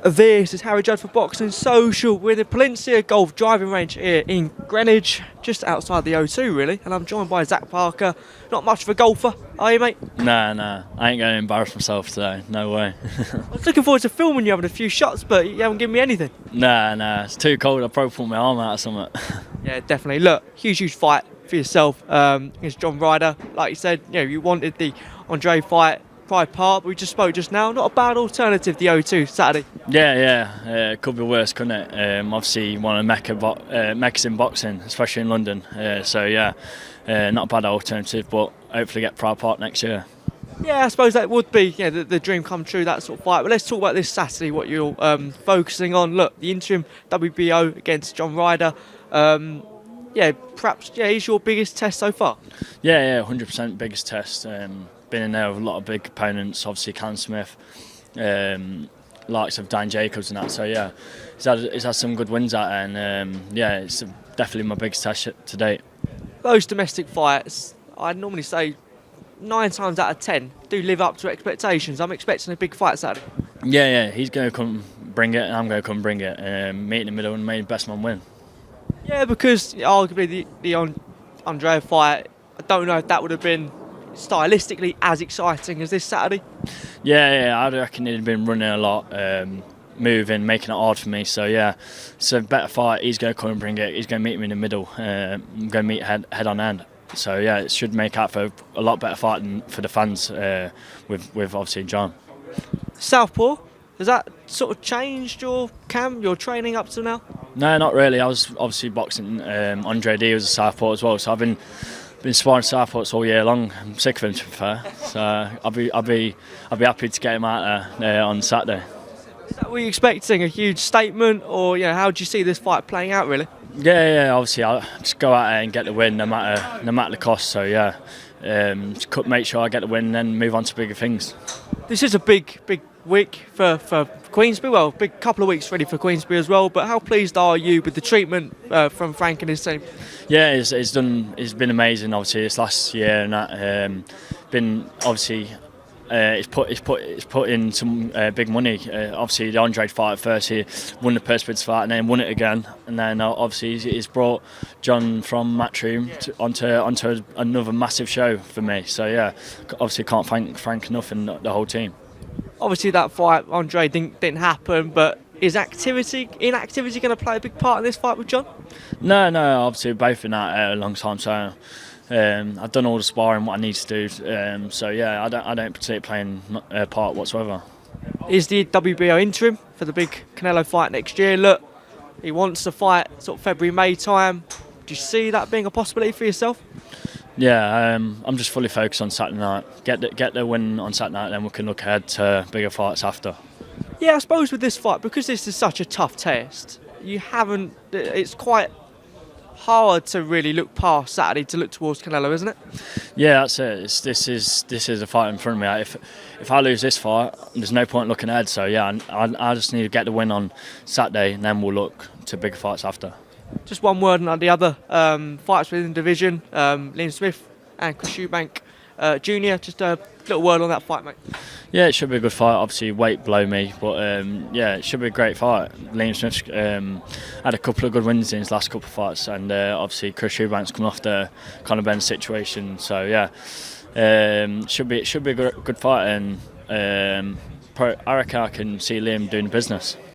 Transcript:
This is Harry Judd for Boxing Social. We're in the Palencia Golf driving range here in Greenwich, just outside the O2 really, and I'm joined by Zack Parker. Not much of a golfer, are you, mate? Nah, I ain't going to embarrass myself today, no way. I was looking forward to filming you having a few shots, but you haven't given me anything. Nah, it's too cold. I'll probably pull my arm out or something. Yeah, definitely. Look, huge fight for yourself against John Ryder. Like you said, you wanted the Andre fight, Pride Park, we just spoke just now. Not a bad alternative, the O2 Saturday. Yeah, it could be worse, couldn't it? Obviously, one of the Meccas in boxing, especially in London. Not a bad alternative, but hopefully get Pride Park next year. Yeah, I suppose that would be the dream come true, that sort of fight. But let's talk about this Saturday, what you're focusing on. Look, the interim WBO against John Ryder. He's your biggest test so far. Yeah, 100% biggest test. Been in there with a lot of big opponents, obviously Cam Smith, likes of Dan Jacobs and that. So yeah, he's had some good wins out there, and it's definitely my biggest test to date. Those domestic fights, I'd normally say 9 times out of 10 do live up to expectations. I'm expecting a big fight Saturday. Yeah, he's going to come bring it, and I'm going to come bring it. Meet in the middle and make the best man win. Yeah, because arguably the Andre fight, I don't know if that would have been stylistically as exciting as this Saturday. Yeah, I reckon he'd been running a lot, moving, making it hard for me. So yeah, it's a better fight. He's going to come and bring it. He's going to meet me in the middle. I'm going to meet head on hand. So yeah, it should make out for a lot better fight than for the fans with obviously John. Southpaw, has that sort of changed your training up to now? No, not really. I was obviously boxing. Andre D was a southpaw as well, so I've been sparring southpaws all year long. I'm sick of him, to be fair. So I'll be happy to get him out there on Saturday. Were you expecting a huge statement, or how do you see this fight playing out, really? Yeah. Obviously, I'll just go out there and get the win, no matter the cost. So yeah, just make sure I get the win, and then move on to bigger things. This is a big week for Queensbury. Well, big couple of weeks ready for Queensbury as well. But how pleased are you with the treatment from Frank and his team? Yeah, it's been amazing. Obviously, this last year and that been obviously. It's put in some big money. Obviously, the Andre fight first, he won the Perseverance fight and then won it again. And then obviously he's brought John from Matchroom onto another massive show for me. So yeah, obviously can't thank Frank enough and the whole team. Obviously that fight, Andre, didn't happen, but is inactivity going to play a big part in this fight with John? No, obviously both been out a long time, so I've done all the sparring what I need to do. So yeah, I don't particularly play a part whatsoever. Is the WBO interim for the big Canelo fight next year? Look, he wants to fight sort of February, May time. Do you see that being a possibility for yourself? Yeah, I'm just fully focused on Saturday night. Get the win on Saturday night, then we can look ahead to bigger fights after. Yeah, I suppose with this fight, because this is such a tough test, it's quite hard to really look past Saturday to look towards Canelo, isn't it? Yeah, that's it. This is a fight in front of me. If I lose this fight, there's no point looking ahead. So yeah, I just need to get the win on Saturday, and then we'll look to bigger fights after. Just one word on the other fights within the division, Liam Smith and Chris Eubank Jr. Just a little word on that fight, mate. Yeah, it should be a good fight. Obviously, weight below me, but it should be a great fight. Liam Smith's had a couple of good wins in his last couple of fights, and obviously Chris Eubank's come off the Conor Benn situation. So yeah, should be a good fight, and I reckon I can see Liam doing the business.